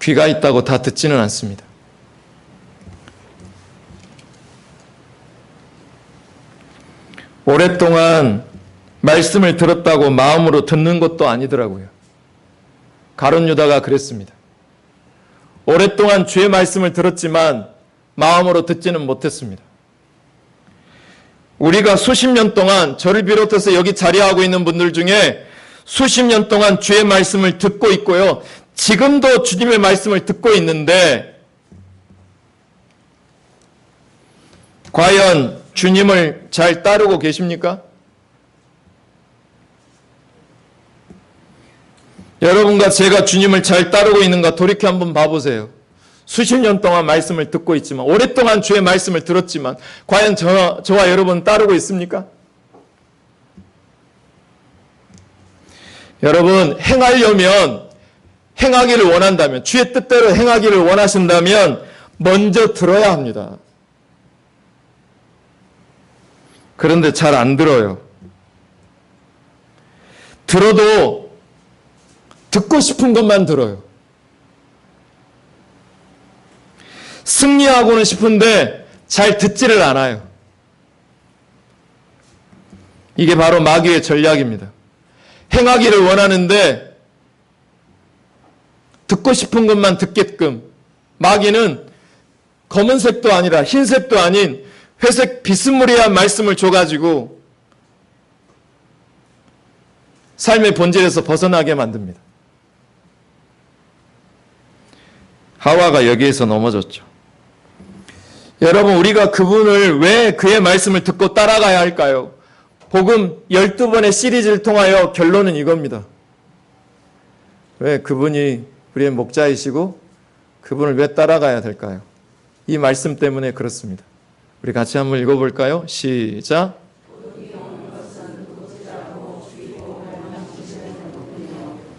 귀가 있다고 다 듣지는 않습니다. 오랫동안 말씀을 들었다고 마음으로 듣는 것도 아니더라고요. 가룟 유다가 그랬습니다. 오랫동안 주의 말씀을 들었지만 마음으로 듣지는 못했습니다. 우리가 수십 년 동안 저를 비롯해서 여기 자리하고 있는 분들 중에 수십 년 동안 주의 말씀을 듣고 있고요. 지금도 주님의 말씀을 듣고 있는데 과연 주님을 잘 따르고 계십니까? 여러분과 제가 주님을 잘 따르고 있는가 돌이켜 한번 봐보세요. 수십 년 동안 말씀을 듣고 있지만, 오랫동안 주의 말씀을 들었지만 과연 저와 여러분 따르고 있습니까? 여러분, 행하기를 원한다면, 주의 뜻대로 행하기를 원하신다면 먼저 들어야 합니다. 그런데 잘 안 들어요. 들어도 듣고 싶은 것만 들어요. 승리하고는 싶은데 잘 듣지를 않아요. 이게 바로 마귀의 전략입니다. 행하기를 원하는데 듣고 싶은 것만 듣게끔 마귀는 검은색도 아니라 흰색도 아닌 회색 비스무리한 말씀을 줘가지고 삶의 본질에서 벗어나게 만듭니다. 하와가 여기에서 넘어졌죠. 여러분, 우리가 그분을 왜 그의 말씀을 듣고 따라가야 할까요? 복음 12번의 시리즈를 통하여 결론은 이겁니다. 왜 그분이 우리의 목자이시고 그분을 왜 따라가야 될까요? 이 말씀 때문에 그렇습니다. 우리 같이 한번 읽어볼까요? 시작.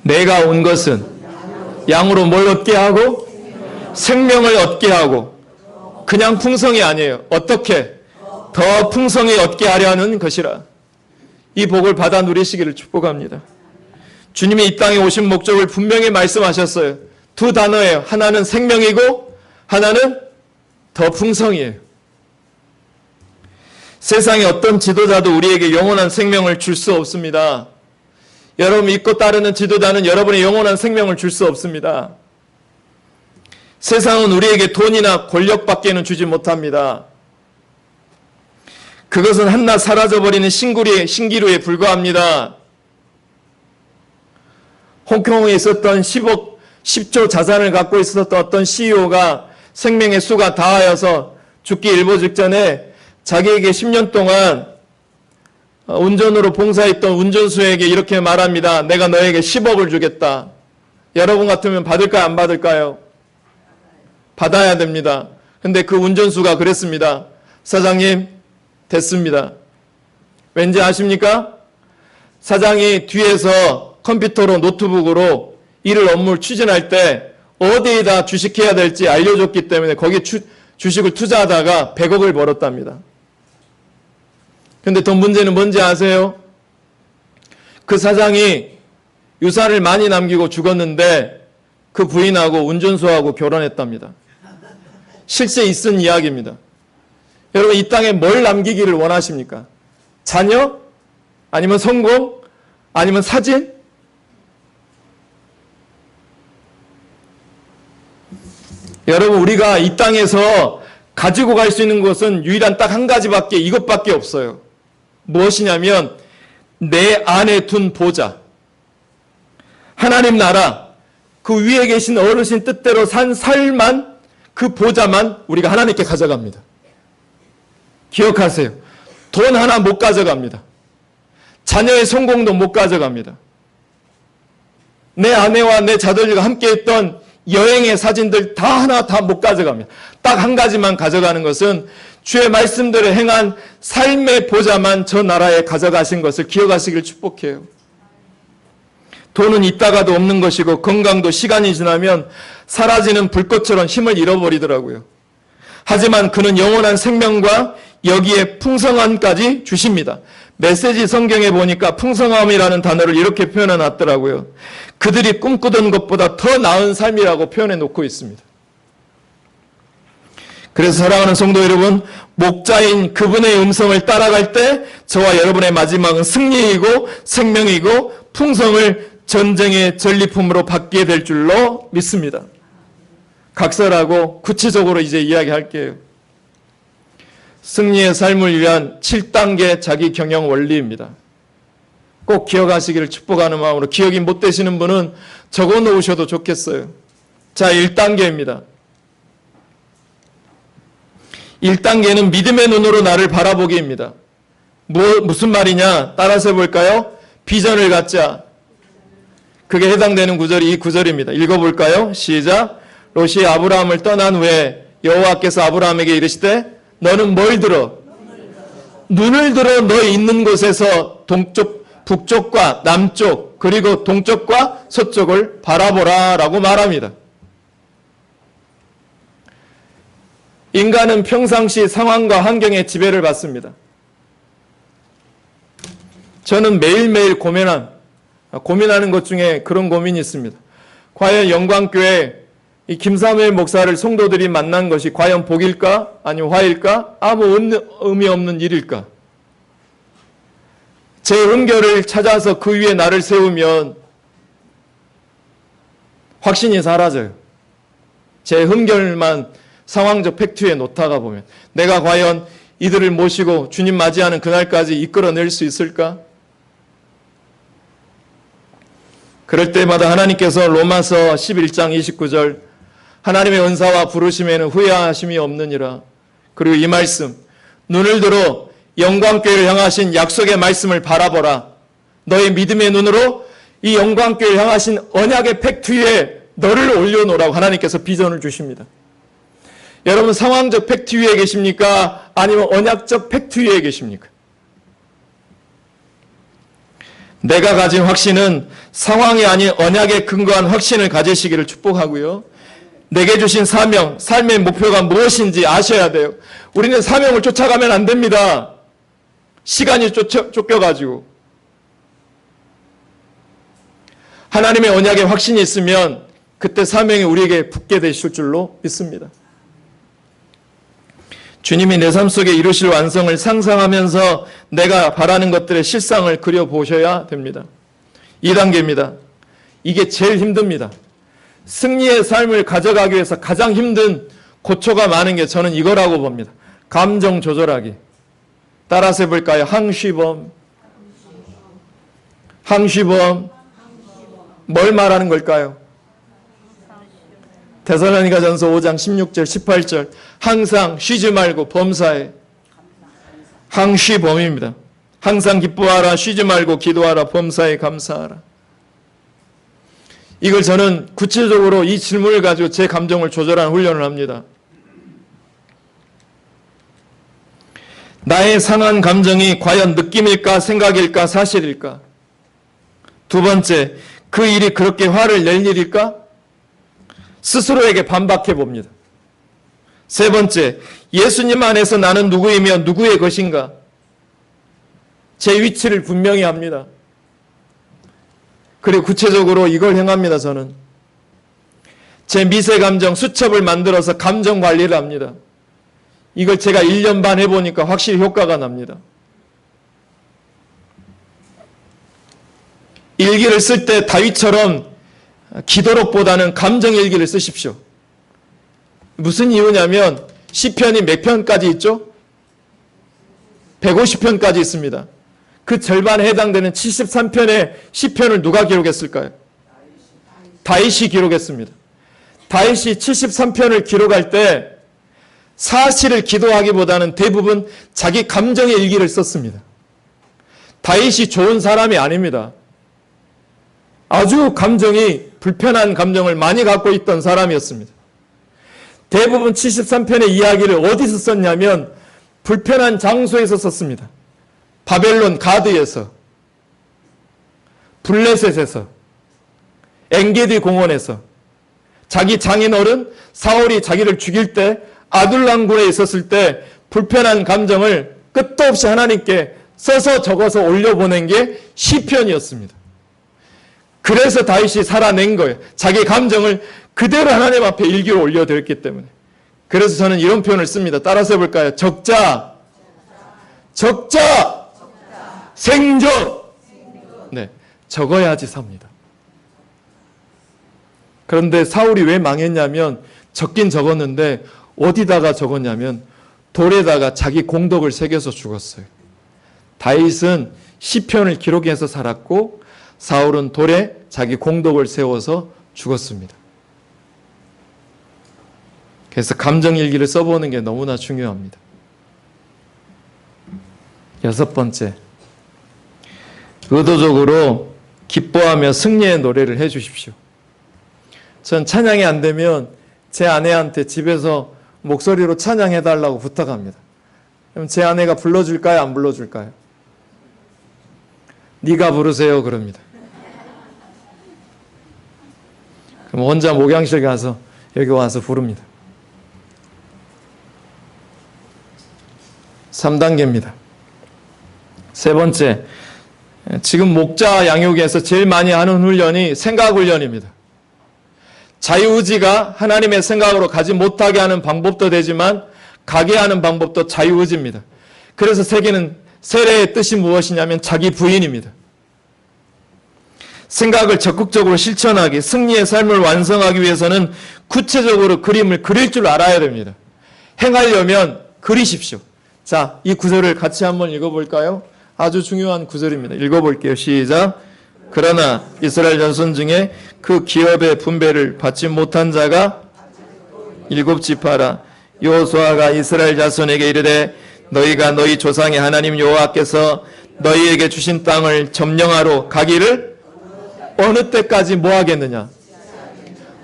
내가 온 것은 양으로 뭘 얻게 하고 생명을 얻게 하고, 그냥 풍성이 아니에요. 어떻게? 더 풍성히 얻게 하려는 것이라. 이 복을 받아 누리시기를 축복합니다. 주님이 이 땅에 오신 목적을 분명히 말씀하셨어요. 두 단어예요. 하나는 생명이고 하나는 더 풍성이에요. 세상의 어떤 지도자도 우리에게 영원한 생명을 줄 수 없습니다. 여러분 믿고 따르는 지도자는 여러분의 영원한 생명을 줄 수 없습니다. 세상은 우리에게 돈이나 권력밖에는 주지 못합니다. 그것은 한낱 사라져버리는 신기루에 불과합니다. 홍콩에 있었던 10조 자산을 갖고 있었던 어떤 CEO가 생명의 수가 다하여서 죽기 일보 직전에 자기에게 10년 동안 운전으로 봉사했던 운전수에게 이렇게 말합니다. 내가 너에게 10억을 주겠다. 여러분 같으면 받을까요? 안 받을까요? 받아야 됩니다. 근데 그 운전수가 그랬습니다. 사장님, 됐습니다. 왠지 아십니까? 사장이 뒤에서 컴퓨터로 노트북으로 업무를 추진할 때 어디에다 주식해야 될지 알려줬기 때문에 거기에 주식을 투자하다가 100억을 벌었답니다. 근데 더 문제는 뭔지 아세요? 그 사장이 유산을 많이 남기고 죽었는데 그 부인하고 운전수하고 결혼했답니다. 실제 있은 이야기입니다. 여러분 이 땅에 뭘 남기기를 원하십니까? 자녀? 아니면 성공? 아니면 사진? 여러분 우리가 이 땅에서 가지고 갈 수 있는 것은 유일한 딱 한 가지밖에, 이것밖에 없어요. 무엇이냐면 내 안에 둔 보좌, 하나님 나라, 그 위에 계신 어르신 뜻대로 산 삶만, 그 보좌만 우리가 하나님께 가져갑니다. 기억하세요. 돈 하나 못 가져갑니다. 자녀의 성공도 못 가져갑니다. 내 아내와 내 자들과 함께 했던 여행의 사진들 하나 다 못 가져갑니다. 딱 한 가지만 가져가는 것은 주의 말씀대로 행한 삶의 보좌만 저 나라에 가져가신 것을 기억하시길 축복해요. 돈은 있다가도 없는 것이고 건강도 시간이 지나면 사라지는 불꽃처럼 힘을 잃어버리더라고요. 하지만 그는 영원한 생명과 여기에 풍성함까지 주십니다. 메시지 성경에 보니까 풍성함이라는 단어를 이렇게 표현해 놨더라고요. 그들이 꿈꾸던 것보다 더 나은 삶이라고 표현해 놓고 있습니다. 그래서 사랑하는 성도 여러분, 목자인 그분의 음성을 따라갈 때 저와 여러분의 마지막은 승리이고 생명이고 풍성을 전쟁의 전리품으로 받게 될 줄로 믿습니다. 각설하고 구체적으로 이제 이야기할게요. 승리의 삶을 위한 7단계 자기 경영 원리입니다. 꼭 기억하시기를 축복하는 마음으로, 기억이 못 되시는 분은 적어 놓으셔도 좋겠어요. 자, 1단계입니다. 1단계는 믿음의 눈으로 나를 바라보기입니다. 무슨 말이냐? 따라서 해볼까요? 비전을 갖자. 그게 해당되는 구절이 이 구절입니다. 읽어볼까요? 시작. 롯이 아브라함을 떠난 후에 여호와께서 아브라함에게 이르시되 너는 뭘 들어? 눈을 들어 너 있는 곳에서 동쪽, 북쪽과 남쪽, 그리고 동쪽과 서쪽을 바라보라 라고 말합니다. 인간은 평상시 상황과 환경에 지배를 받습니다. 저는 매일매일 고민하는 것 중에 그런 고민이 있습니다. 과연 영광교회 이 김사무엘 목사를 성도들이 만난 것이 과연 복일까? 아니면 화일까? 아무 의미 없는 일일까? 제 은결을 찾아서 그 위에 나를 세우면 확신이 사라져요. 제 흠결만 상황적 팩트에 놓다가 보면 내가 과연 이들을 모시고 주님 맞이하는 그날까지 이끌어낼 수 있을까? 그럴 때마다 하나님께서 로마서 11장 29절 하나님의 은사와 부르심에는 후회하심이 없느니라. 그리고 이 말씀, 눈을 들어 영광교회를 향하신 약속의 말씀을 바라보라. 너의 믿음의 눈으로 이 영광교회를 향하신 언약의 팩트 위에 너를 올려놓으라고 하나님께서 비전을 주십니다. 여러분 상황적 팩트 위에 계십니까? 아니면 언약적 팩트 위에 계십니까? 내가 가진 확신은 상황이 아닌 언약에 근거한 확신을 가지시기를 축복하고요. 내게 주신 사명, 삶의 목표가 무엇인지 아셔야 돼요. 우리는 사명을 쫓아가면 안 됩니다. 시간이 쫓겨가지고. 하나님의 언약에 확신이 있으면 그때 사명이 우리에게 붙게 되실 줄로 믿습니다. 주님이 내 삶 속에 이루실 완성을 상상하면서 내가 바라는 것들의 실상을 그려보셔야 됩니다. 2단계입니다. 이게 제일 힘듭니다. 승리의 삶을 가져가기 위해서 가장 힘든 고초가 많은 게 저는 이거라고 봅니다. 감정 조절하기. 따라서 해볼까요? 항시범. 뭘 말하는 걸까요? 데살로니가전서 5장 16절 18절 항상 쉬지 말고 범사에. 항시범입니다. 항상 기뻐하라, 쉬지 말고 기도하라, 범사에 감사하라. 이걸 저는 구체적으로 이 질문을 가지고 제 감정을 조절하는 훈련을 합니다. 나의 상한 감정이 과연 느낌일까, 생각일까, 사실일까? 두 번째, 그 일이 그렇게 화를 낼 일일까? 스스로에게 반박해 봅니다. 세 번째, 예수님 안에서 나는 누구이며 누구의 것인가? 제 위치를 분명히 합니다. 그리고 구체적으로 이걸 행합니다. 저는 제 미세 감정 수첩을 만들어서 감정 관리를 합니다. 이걸 제가 1년 반 해보니까 확실히 효과가 납니다. 일기를 쓸 때 다윗처럼 기도록보다는 감정 일기를 쓰십시오. 무슨 이유냐면 시편이 몇 편까지 있죠? 150편까지 있습니다. 그 절반에 해당되는 73편의 시편을 누가 기록했을까요? 다윗이 기록했습니다. 다윗이 73편을 기록할 때 사실을 기도하기보다는 대부분 자기 감정의 일기를 썼습니다. 다윗이 좋은 사람이 아닙니다. 아주 감정이 불편한 감정을 많이 갖고 있던 사람이었습니다. 대부분 73편의 이야기를 어디서 썼냐면 불편한 장소에서 썼습니다. 바벨론 가드에서, 블레셋에서, 엔게디 공원에서, 자기 장인어른 사울이 자기를 죽일 때 아둘람 굴에 있었을 때 불편한 감정을 끝도 없이 하나님께 써서 적어서 올려보낸 게 시편이었습니다. 그래서 다윗이 살아낸 거예요. 자기 감정을 그대로 하나님 앞에 일기로 올려드렸기 때문에. 그래서 저는 이런 표현을 씁니다. 따라서 해볼까요? 적자, 생존. 네, 적어야지 삽니다. 그런데 사울이 왜 망했냐면 적긴 적었는데 어디다가 적었냐면 돌에다가 자기 공덕을 새겨서 죽었어요. 다윗은 시편을 기록해서 살았고 사울은 돌에 자기 공덕을 세워서 죽었습니다. 그래서 감정일기를 써보는 게 너무나 중요합니다. 6번째, 의도적으로 기뻐하며 승리의 노래를 해주십시오. 전 찬양이 안 되면 제 아내한테 집에서 목소리로 찬양해달라고 부탁합니다. 그럼 제 아내가 불러줄까요? 안 불러줄까요? 네가 부르세요 그럽니다. 그럼 혼자 목양실 가서 여기 와서 부릅니다. 3단계입니다. 세 번째, 지금 목자 양육에서 제일 많이 하는 훈련이 생각 훈련입니다. 자유의지가 하나님의 생각으로 가지 못하게 하는 방법도 되지만 가게 하는 방법도 자유의지입니다. 그래서 세례의 뜻이 무엇이냐면 자기 부인입니다. 생각을 적극적으로 실천하기, 승리의 삶을 완성하기 위해서는 구체적으로 그림을 그릴 줄 알아야 됩니다. 행하려면 그리십시오. 자, 이 구절을 같이 한번 읽어볼까요? 아주 중요한 구절입니다. 읽어볼게요. 시작. 그러나 이스라엘 전손 중에 그 기업의 분배를 받지 못한 자가 7지파라. 여호수아가 이스라엘 자손에게 이르되 너희가 너희 조상의 하나님 여호와께서 너희에게 주신 땅을 점령하러 가기를 어느 때까지 뭐 하겠느냐?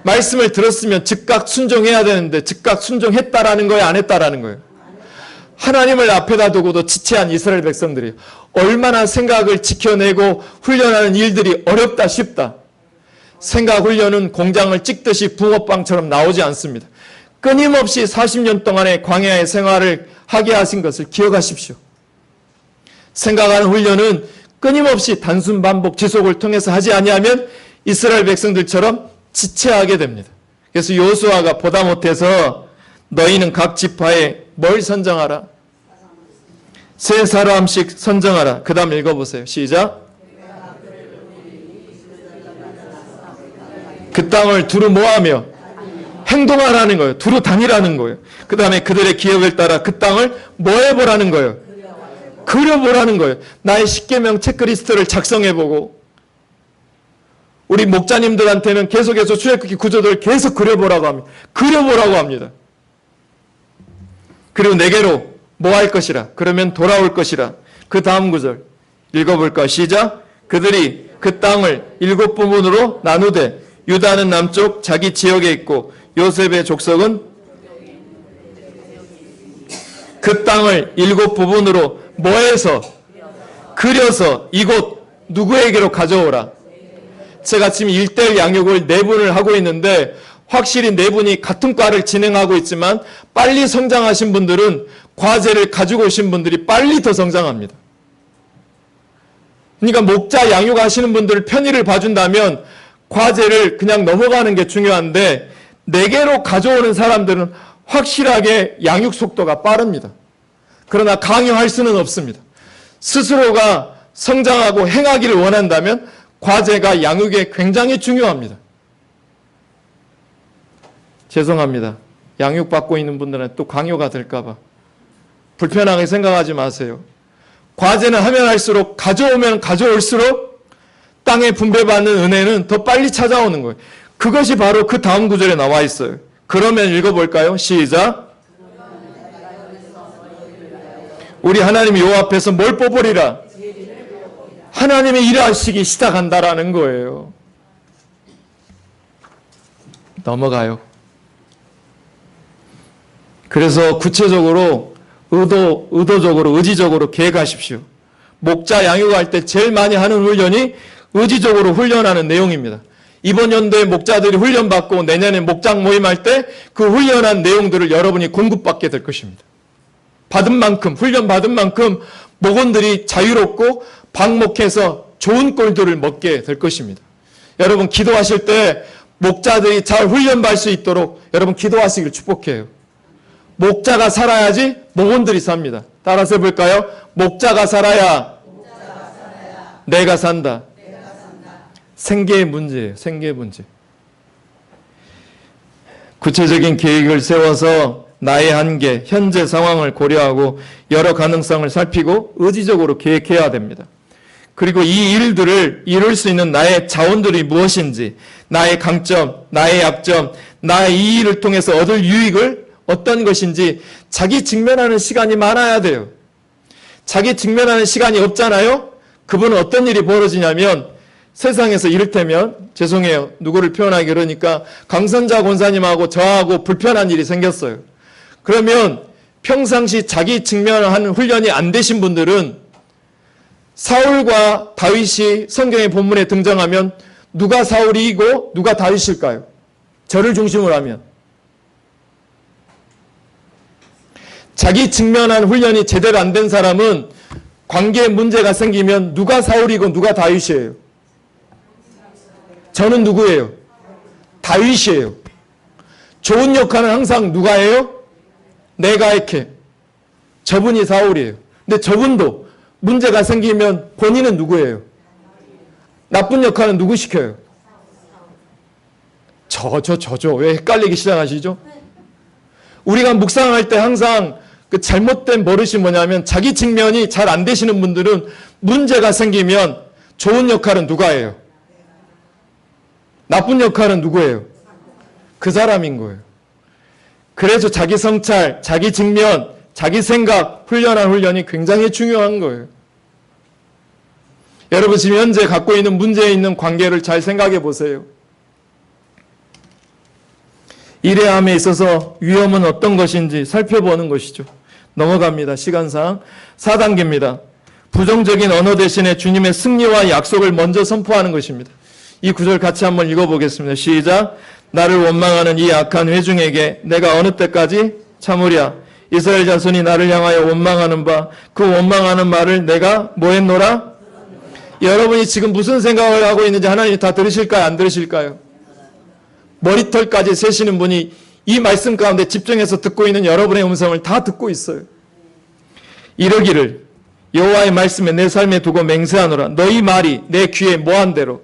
말씀을 들었으면 즉각 순종해야 되는데 즉각 순종했다라는 거예요? 안 했다라는 거예요? 하나님을 앞에다 두고도 지체한 이스라엘 백성들이 얼마나 생각을 지켜내고 훈련하는 일들이 어렵다 쉽다. 생각 훈련은 공장을 찍듯이 붕어빵처럼 나오지 않습니다. 끊임없이 40년 동안의 광야의 생활을 하게 하신 것을 기억하십시오. 생각하는 훈련은 끊임없이 단순 반복 지속을 통해서 하지 아니하면 이스라엘 백성들처럼 지체하게 됩니다. 그래서 여호수아가 보다 못해서 너희는 각 지파에 뭘 선정하라? 3사람씩 선정하라. 그 다음 읽어보세요. 시작. 그 땅을 두루 모아며 행동하라는 거예요. 두루 다니라는 거예요. 그 다음에 그들의 기업을 따라 그 땅을 뭐 해보라는 거예요? 그려보라는 거예요. 나의 10계명 체크리스트를 작성해보고 우리 목자님들한테는 계속해서 출애굽기 구조들을 계속 그려보라고 합니다. 그려보라고 합니다. 그리고 내게로 뭐 할 것이라? 그러면 돌아올 것이라. 그 다음 구절 읽어볼까? 시작. 그들이 그 땅을 7부분으로 나누되 유다는 남쪽 자기 지역에 있고 요셉의 족속은 그 땅을 7부분으로 뭐해서? 그려서 이곳 누구에게로 가져오라. 제가 지금 1:1 양육을 4분을 하고 있는데 확실히 4분이 같은 과를 진행하고 있지만 빨리 성장하신 분들은 과제를 가지고 오신 분들이 빨리 더 성장합니다. 그러니까 목자 양육하시는 분들 편의를 봐준다면 과제를 그냥 넘어가는 게 중요한데 4개로 가져오는 사람들은 확실하게 양육 속도가 빠릅니다. 그러나 강요할 수는 없습니다. 스스로가 성장하고 행하기를 원한다면 과제가 양육에 굉장히 중요합니다. 죄송합니다. 양육받고 있는 분들은 또 강요가 될까봐 불편하게 생각하지 마세요. 과제는 하면 할수록 가져오면 가져올수록 땅에 분배받는 은혜는 더 빨리 찾아오는 거예요. 그것이 바로 그 다음 구절에 나와 있어요. 그러면 읽어볼까요? 시작. 우리 하나님 여호와 앞에서 뭘 뽑으리라? 하나님이 일하시기 시작한다라는 거예요. 넘어가요. 그래서 구체적으로 의도적으로 의지적으로 계획하십시오. 목자 양육할 때 제일 많이 하는 훈련이 의지적으로 훈련하는 내용입니다. 이번 연도에 목자들이 훈련받고 내년에 목장 모임할 때 그 훈련한 내용들을 여러분이 공급받게 될 것입니다. 받은 만큼, 훈련 받은 만큼 목원들이 자유롭고 방목해서 좋은 꼴들을 먹게 될 것입니다. 여러분 기도하실 때 목자들이 잘 훈련받을 수 있도록 여러분 기도하시길 축복해요. 목자가 살아야지 목원들이 삽니다. 따라서 해볼까요? 목자가 살아야 내가 산다. 생계의 문제예요. 생계의 문제. 구체적인 계획을 세워서 나의 한계, 현재 상황을 고려하고 여러 가능성을 살피고 의지적으로 계획해야 됩니다. 그리고 이 일들을 이룰 수 있는 나의 자원들이 무엇인지, 나의 강점, 나의 약점, 나의 이 일을 통해서 얻을 유익을 어떤 것인지 자기 직면하는 시간이 많아야 돼요. 자기 직면하는 시간이 없잖아요? 그분은 어떤 일이 벌어지냐면 세상에서 이를테면 죄송해요. 누구를 표현하기 그러니까 강선자 권사님하고 저하고 불편한 일이 생겼어요. 그러면 평상시 자기 직면하는 훈련이 안 되신 분들은 사울과 다윗이 성경의 본문에 등장하면 누가 사울이고 누가 다윗일까요? 저를 중심으로 하면. 자기 직면한 훈련이 제대로 안 된 사람은 관계에 문제가 생기면 누가 사울이고 누가 다윗이에요? 저는 누구예요? 다윗이에요. 좋은 역할은 항상 누가 해요? 내가 이렇게. 저분이 사울이에요. 근데 저분도 문제가 생기면 본인은 누구예요? 나쁜 역할은 누구 시켜요? 저죠. 왜 헷갈리기 시작하시죠? 우리가 묵상할 때 항상 그 잘못된 버릇이 뭐냐면 자기 직면이 잘 안 되시는 분들은 문제가 생기면 좋은 역할은 누가 해요? 나쁜 역할은 누구예요? 그 사람인 거예요. 그래서 자기 성찰, 자기 직면, 자기 생각, 훈련한 훈련이 굉장히 중요한 거예요. 여러분 지금 현재 갖고 있는 문제에 있는 관계를 잘 생각해 보세요. 일회함에 있어서 위험은 어떤 것인지 살펴보는 것이죠. 넘어갑니다. 시간상 4단계입니다. 부정적인 언어 대신에 주님의 승리와 약속을 먼저 선포하는 것입니다. 이 구절 같이 한번 읽어보겠습니다. 시작. 나를 원망하는 이 악한 회중에게 내가 어느 때까지 참으랴. 이스라엘 자손이 나를 향하여 원망하는 바 그 원망하는 말을 내가 뭐 했노라? 여러분이 지금 무슨 생각을 하고 있는지 하나님이 다 들으실까요? 안 들으실까요? 머리털까지 세시는 분이 이 말씀 가운데 집중해서 듣고 있는 여러분의 음성을 다 듣고 있어요. 이러기를 여호와의 말씀에 내 삶에 두고 맹세하노라. 너희 말이 내 귀에 뭐한 대로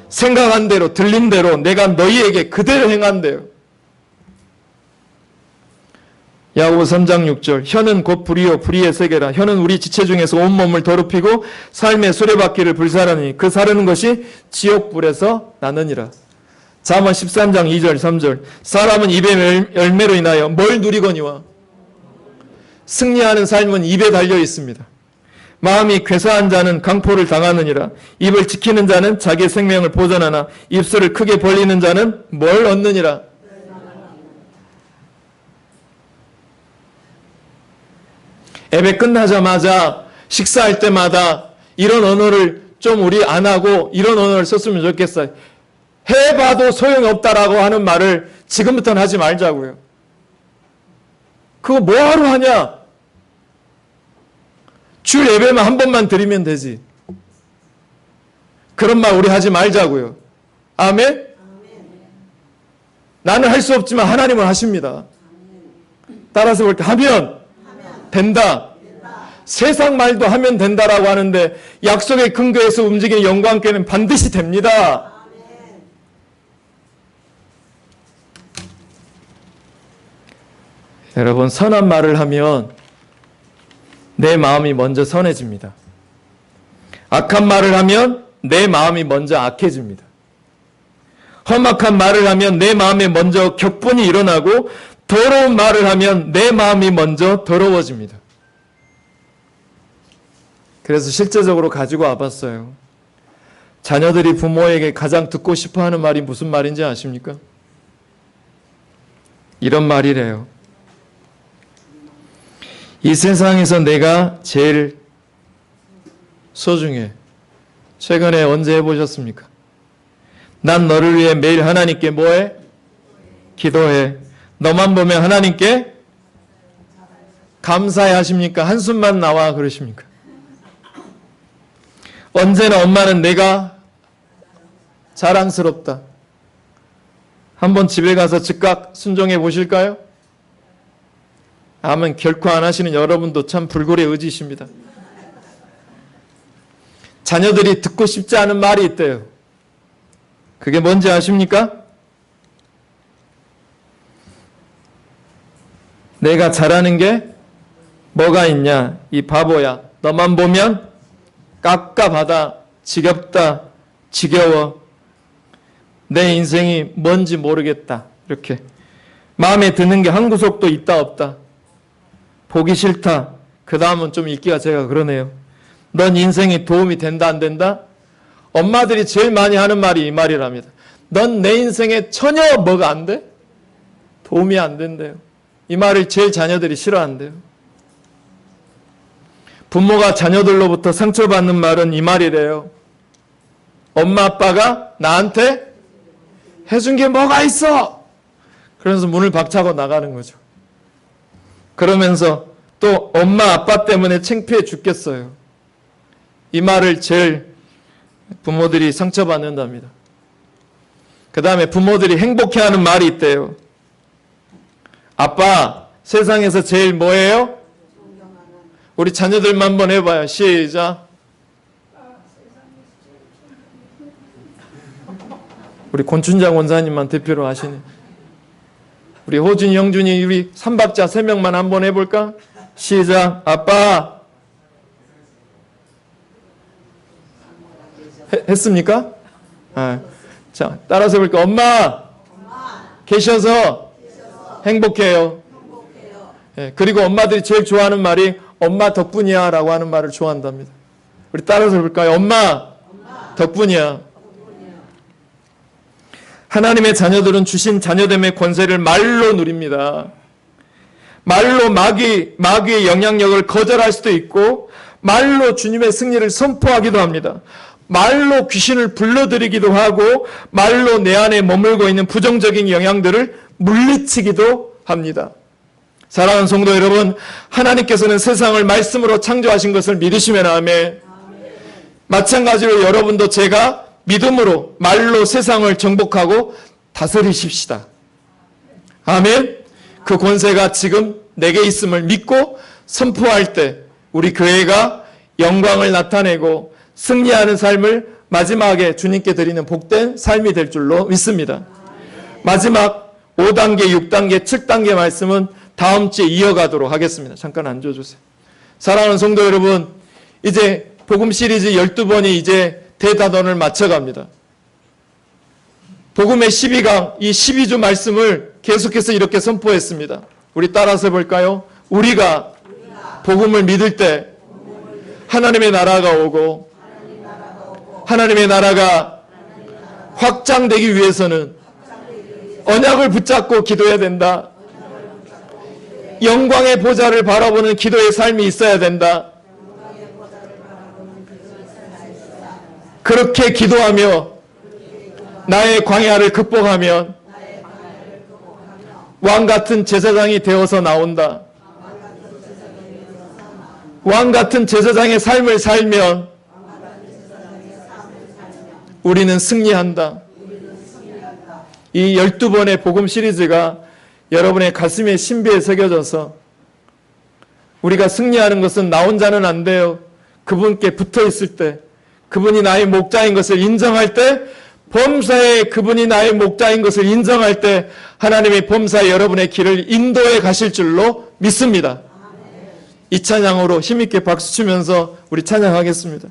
생각한 대로 들린 대로 내가 너희에게 그대로 행한대요. 야고보 3장 6절 혀는 곧 불이요 불의의 세계라. 혀는 우리 지체 중에서 온몸을 더럽히고 삶의 수레바퀴를 불사르니 그 사르는 것이 지옥불에서 나느니라. 잠언 13장 2절 3절 사람은 입의 열매로 인하여 뭘 누리거니와 승리하는 삶은 입에 달려 있습니다. 마음이 괴사한 자는 강포를 당하느니라. 입을 지키는 자는 자기 생명을 보존하나 입술을 크게 벌리는 자는 뭘 얻느니라. 예배 끝나자마자 식사할 때마다 이런 언어를 좀 우리 안 하고 이런 언어를 썼으면 좋겠어요. 해봐도 소용이 없다라고 하는 말을 지금부터는 하지 말자고요. 그거 뭐하러 하냐? 주 예배만 한 번만 드리면 되지. 그런 말 우리 하지 말자고요. 아멘? 나는 할 수 없지만 하나님은 하십니다. 따라서 볼 때 하면 된다. 세상 말도 하면 된다라고 하는데 약속의 근거에서 움직이는 영과 함께는 반드시 됩니다. 여러분 선한 말을 하면 내 마음이 먼저 선해집니다. 악한 말을 하면 내 마음이 먼저 악해집니다. 험악한 말을 하면 내 마음에 먼저 격분이 일어나고 더러운 말을 하면 내 마음이 먼저 더러워집니다. 그래서 실제적으로 가지고 와봤어요. 자녀들이 부모에게 가장 듣고 싶어하는 말이 무슨 말인지 아십니까? 이런 말이래요. 이 세상에서 내가 제일 소중해. 최근에 언제 해보셨습니까? 난 너를 위해 매일 하나님께 뭐해? 기도해. 너만 보면 하나님께 감사해 하십니까? 한숨만 나와 그러십니까? 언제나 엄마는 내가 자랑스럽다. 한번 집에 가서 즉각 순종해 보실까요? 아멘. 결코 안 하시는 여러분도 참 불굴의 의지십니다. 자녀들이 듣고 싶지 않은 말이 있대요. 그게 뭔지 아십니까? 내가 잘하는 게 뭐가 있냐? 이 바보야. 너만 보면 깝깝하다, 지겹다, 지겨워. 내 인생이 뭔지 모르겠다. 이렇게 마음에 드는 게 한 구석도 있다 없다. 보기 싫다. 그 다음은 좀 읽기가 제가 그러네요. 넌 인생이 도움이 된다 안 된다? 엄마들이 제일 많이 하는 말이 이 말이랍니다. 넌 내 인생에 전혀 뭐가 안 돼? 도움이 안 된대요. 이 말을 제일 자녀들이 싫어한대요. 부모가 자녀들로부터 상처받는 말은 이 말이래요. 엄마 아빠가 나한테 해준 게 뭐가 있어? 그러면서 문을 박차고 나가는 거죠. 그러면서 또 엄마 아빠 때문에 창피해 죽겠어요. 이 말을 제일 부모들이 상처받는답니다. 그 다음에 부모들이 행복해하는 말이 있대요. 아빠, 세상에서 제일 뭐예요? 우리 자녀들만 한번 해봐요. 시작. 우리 권춘장 원사님만 대표로 하시네. 우리 호준이, 영준이, 우리 삼박자 3명만 한번 해볼까? 시작. 아빠. 했습니까? 아, 자, 따라서 해볼까? 엄마. 계셔서 행복해요. 예, 그리고 엄마들이 제일 좋아하는 말이 엄마 덕분이야 라고 하는 말을 좋아한답니다. 우리 따라서 해볼까요? 엄마 덕분이야. 하나님의 자녀들은 주신 자녀됨의 권세를 말로 누립니다. 말로 마귀의 영향력을 거절할 수도 있고 말로 주님의 승리를 선포하기도 합니다. 말로 귀신을 불러들이기도 하고 말로 내 안에 머물고 있는 부정적인 영향들을 물리치기도 합니다. 사랑하는 성도 여러분, 하나님께서는 세상을 말씀으로 창조하신 것을 믿으시면 아멘. 마찬가지로 여러분도 제가 믿음으로 말로 세상을 정복하고 다스리십시다. 아멘. 그 권세가 지금 내게 있음을 믿고 선포할 때 우리 교회가 영광을 나타내고 승리하는 삶을 마지막에 주님께 드리는 복된 삶이 될 줄로 믿습니다. 마지막 5단계, 6단계, 7단계 말씀은 다음 주에 이어가도록 하겠습니다. 잠깐 앉아주세요. 사랑하는 성도 여러분, 이제 복음 시리즈 12번이 이제 대단원을 맞춰갑니다. 복음의 12강, 이 12주 말씀을 계속해서 이렇게 선포했습니다. 우리 따라서 해볼까요? 우리가 복음을 믿을 때 하나님의 나라가 오고 하나님의 나라가 확장되기 위해서는 언약을 붙잡고 기도해야 된다. 영광의 보좌를 바라보는 기도의 삶이 있어야 된다. 그렇게 기도하며 나의 광야를 극복하면 왕같은 제사장이 되어서 나온다. 왕같은 제사장의 삶을 살면 우리는 승리한다. 이 12번의 복음 시리즈가 여러분의 가슴에 신비에 새겨져서 우리가 승리하는 것은 나 혼자는 안 돼요. 그분께 붙어 있을 때, 그분이 나의 목자인 것을 인정할 때, 범사에 그분이 나의 목자인 것을 인정할 때 하나님의 범사에 여러분의 길을 인도해 가실 줄로 믿습니다. 이 찬양으로 힘있게 박수 치면서 우리 찬양하겠습니다.